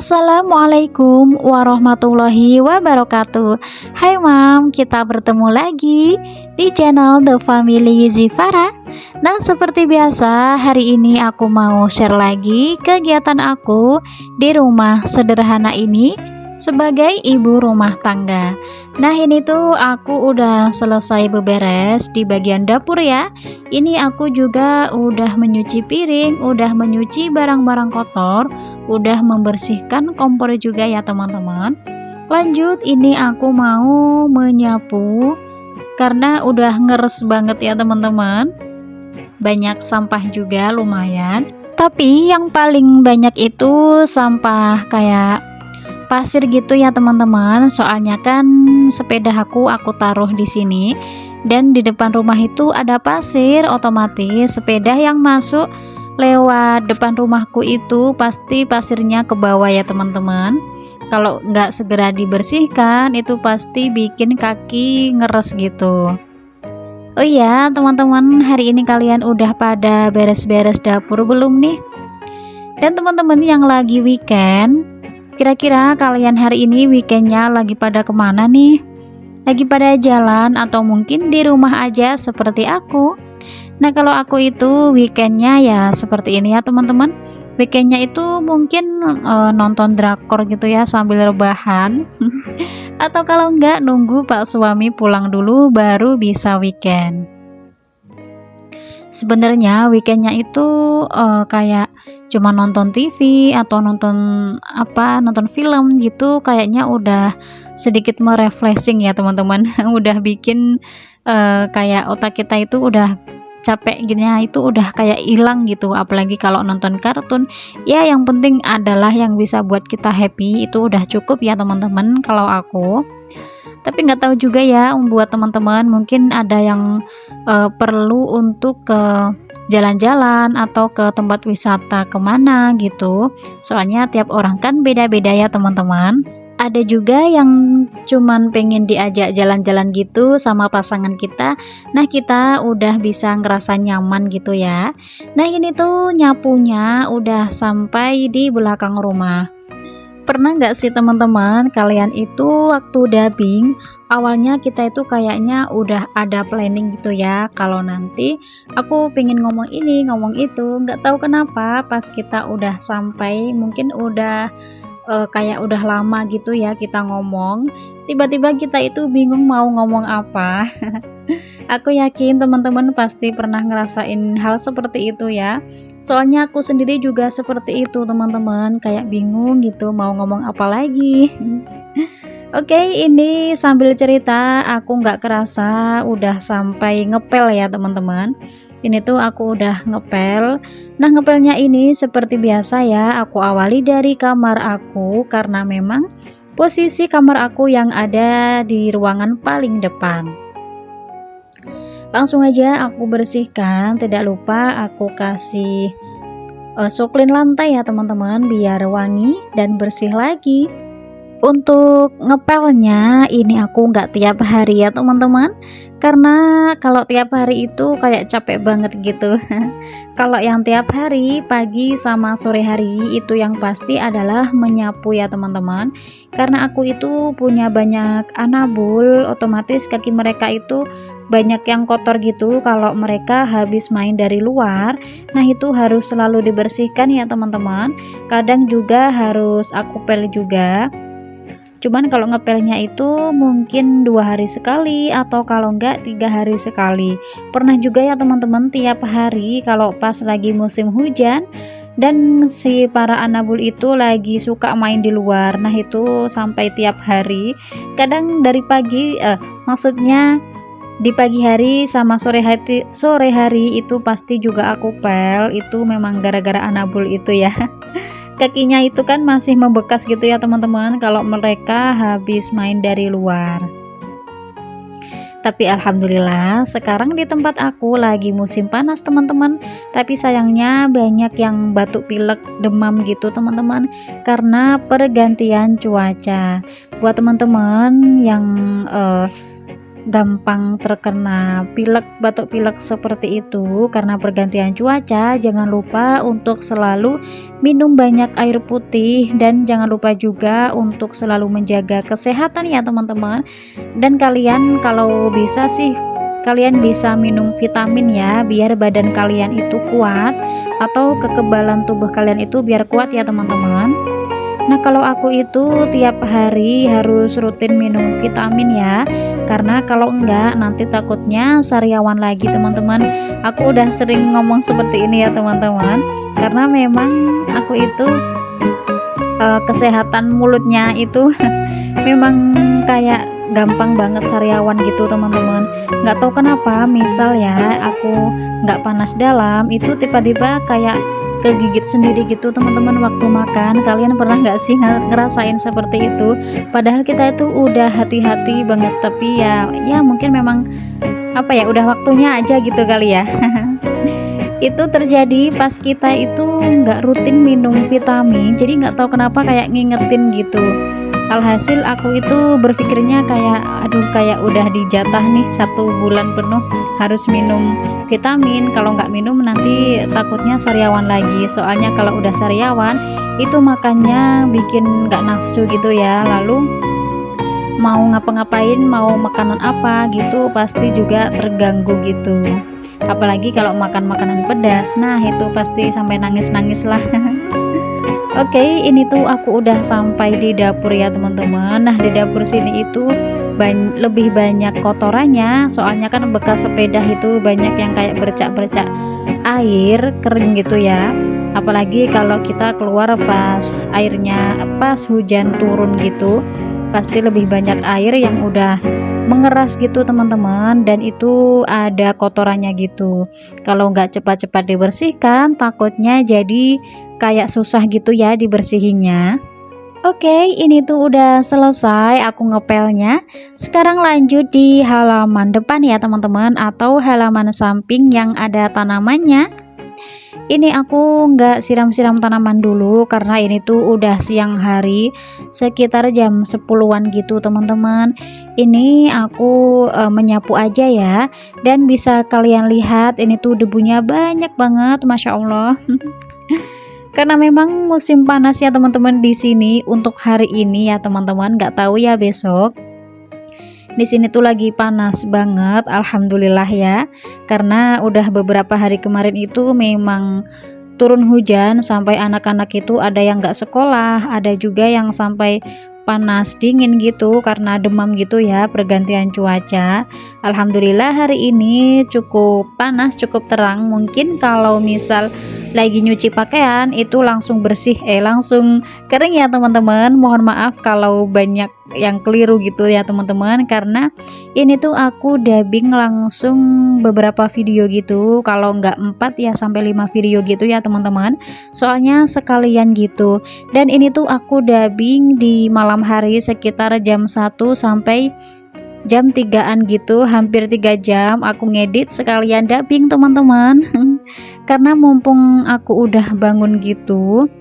Assalamualaikum warahmatullahi wabarakatuh. Hai Mam, kita bertemu lagi di channel The Family Zifara. Nah, seperti biasa, hari ini aku mau share lagi kegiatan aku di rumah sederhana ini sebagai ibu rumah tangga. Nah, ini tuh aku udah selesai beberes di bagian dapur ya. Ini aku juga udah menyuci piring, udah menyuci barang-barang kotor, udah membersihkan kompor juga ya teman-teman. Lanjut, ini aku mau menyapu karena udah ngeres banget ya teman-teman. Banyak sampah juga lumayan. Tapi yang paling banyak itu sampah kayak pasir gitu ya teman-teman. Soalnya kan sepeda aku taruh di sini dan di depan rumah itu ada pasir, otomatis sepeda yang masuk lewat depan rumahku itu pasti pasirnya ke bawah ya teman-teman. Kalau nggak segera dibersihkan itu pasti bikin kaki ngeres gitu. Oh iya teman-teman, hari ini kalian udah pada beres-beres dapur belum nih? Dan teman-teman yang lagi weekend, kira-kira kalian hari ini weekendnya lagi pada kemana nih? Lagi pada jalan atau mungkin di rumah aja seperti aku? Nah, kalau aku itu weekendnya ya seperti ini ya teman-teman. Weekendnya itu mungkin nonton drakor gitu ya sambil rebahan. Atau kalau enggak nunggu Pak suami pulang dulu baru bisa weekend. Sebenarnya weekendnya itu kayak cuma nonton TV atau nonton film gitu, kayaknya udah sedikit merefreshing ya teman-teman. Udah bikin kayak otak kita itu udah capek gini ya, itu udah kayak hilang gitu. Apalagi kalau nonton kartun ya, yang penting adalah yang bisa buat kita happy, itu udah cukup ya teman-teman kalau aku. Tapi nggak tahu juga ya buat teman-teman, mungkin ada yang perlu untuk ke jalan-jalan atau ke tempat wisata kemana gitu. Soalnya tiap orang kan beda-beda ya teman-teman. Ada juga yang cuman pengen diajak jalan-jalan gitu sama pasangan kita. Nah, kita udah bisa ngerasa nyaman gitu ya. Nah, ini tuh nyapunya udah sampai di belakang rumah. Pernah nggak sih teman-teman, kalian itu waktu dubbing awalnya kita itu kayaknya udah ada planning gitu ya, kalau nanti aku pengen ngomong ini ngomong itu, nggak tahu kenapa pas kita udah sampai, mungkin udah kayak udah lama gitu ya kita ngomong, tiba-tiba kita itu bingung mau ngomong apa. Aku yakin teman-teman pasti pernah ngerasain hal seperti itu ya. Soalnya aku sendiri juga seperti itu teman-teman, kayak bingung gitu mau ngomong apa lagi. Oke, ini sambil cerita aku nggak kerasa udah sampai ngepel ya teman-teman. Ini tuh aku udah ngepel. Nah, ngepelnya ini seperti biasa ya, aku awali dari kamar aku karena memang posisi kamar aku yang ada di ruangan paling depan. Langsung aja aku bersihkan, tidak lupa aku kasih suklin lantai ya teman-teman biar wangi dan bersih lagi. Untuk ngepelnya ini aku nggak tiap hari ya teman-teman, karena kalau tiap hari itu kayak capek banget gitu. Kalau yang tiap hari pagi sama sore hari itu yang pasti adalah menyapu ya teman-teman, karena aku itu punya banyak anabul, otomatis kaki mereka itu banyak yang kotor gitu kalau mereka habis main dari luar. Nah, itu harus selalu dibersihkan ya teman-teman. Kadang juga harus aku pel juga. Cuman kalau ngepelnya itu mungkin 2 hari sekali atau kalau enggak 3 hari sekali. Pernah juga ya teman-teman tiap hari kalau pas lagi musim hujan dan si para anabul itu lagi suka main di luar. Nah, itu sampai tiap hari. Kadang dari pagi maksudnya di pagi hari sama sore hari itu pasti juga aku pel. Itu memang gara-gara anabul itu ya. Kakinya itu kan masih membekas gitu ya teman-teman kalau mereka habis main dari luar. Tapi alhamdulillah sekarang di tempat aku lagi musim panas teman-teman. Tapi sayangnya banyak yang batuk pilek demam gitu teman-teman, karena pergantian cuaca. Buat teman-teman yang gampang terkena pilek, batuk pilek seperti itu karena pergantian cuaca, jangan lupa untuk selalu minum banyak air putih dan jangan lupa juga untuk selalu menjaga kesehatan ya teman-teman. Dan kalian kalau bisa sih kalian bisa minum vitamin ya biar badan kalian itu kuat atau kekebalan tubuh kalian itu biar kuat ya teman-teman. Nah kalau aku itu tiap hari harus rutin minum vitamin ya, karena kalau enggak nanti takutnya sariawan lagi teman-teman. Aku udah sering ngomong seperti ini ya teman-teman, karena memang aku itu kesehatan mulutnya itu memang kayak gampang banget sariawan gitu teman-teman. Nggak tahu kenapa, misal ya aku nggak panas dalam itu tiba-tiba kayak kegigit sendiri gitu teman-teman waktu makan. Kalian pernah nggak sih ngerasain seperti itu? Padahal kita itu udah hati-hati banget, tapi ya mungkin memang apa ya, udah waktunya aja gitu kali ya. Itu terjadi pas kita itu nggak rutin minum vitamin, jadi nggak tahu kenapa kayak ngingetin gitu. Alhasil aku itu berpikirnya kayak aduh, kayak udah dijatah nih 1 bulan penuh harus minum vitamin, kalau nggak minum nanti takutnya sariawan lagi. Soalnya kalau udah sariawan itu makannya bikin nggak nafsu gitu ya, lalu mau ngapa-ngapain, mau makanan apa gitu pasti juga terganggu gitu. Apalagi kalau makan makanan pedas, nah itu pasti sampai nangis-nangis lah. Oke, ini tuh aku udah sampai di dapur ya teman-teman. Nah di dapur sini itu lebih banyak kotorannya, soalnya kan bekas sepeda itu banyak yang kayak bercak-bercak air kering gitu ya. Apalagi kalau kita keluar pas airnya pas hujan turun gitu, pasti lebih banyak air yang udah mengeras gitu teman-teman, dan itu ada kotorannya gitu. Kalau nggak cepat-cepat dibersihkan takutnya jadi kayak susah gitu ya dibersihinnya. Oke, ini tuh udah selesai aku ngepelnya. Sekarang lanjut di halaman depan ya teman-teman, atau halaman samping yang ada tanamannya. Ini aku nggak siram-siram tanaman dulu karena ini tuh udah siang hari, sekitar jam 10-an gitu teman-teman. Ini aku menyapu aja ya, dan bisa kalian lihat ini tuh debunya banyak banget, Masya Allah. Karena memang musim panas ya teman-teman di sini untuk hari ini ya teman-teman, nggak tahu ya besok. Di sini tuh lagi panas banget, alhamdulillah ya. Karena udah beberapa hari kemarin itu memang turun hujan sampai anak-anak itu ada yang nggak sekolah, ada juga yang sampai panas dingin gitu karena demam gitu ya, pergantian cuaca. Alhamdulillah hari ini cukup panas, cukup terang. Mungkin kalau misal lagi nyuci pakaian itu langsung bersih, langsung kering ya teman-teman. Mohon maaf kalau banyak yang keliru gitu ya teman-teman, karena ini tuh aku dubbing langsung beberapa video gitu, kalau nggak 4 ya sampai 5 video gitu ya teman-teman, soalnya sekalian gitu. Dan ini tuh aku dubbing di malam hari sekitar jam 1 sampai jam 3-an gitu, hampir 3 jam aku ngedit sekalian dubbing teman-teman. Karena mumpung aku udah bangun gitu,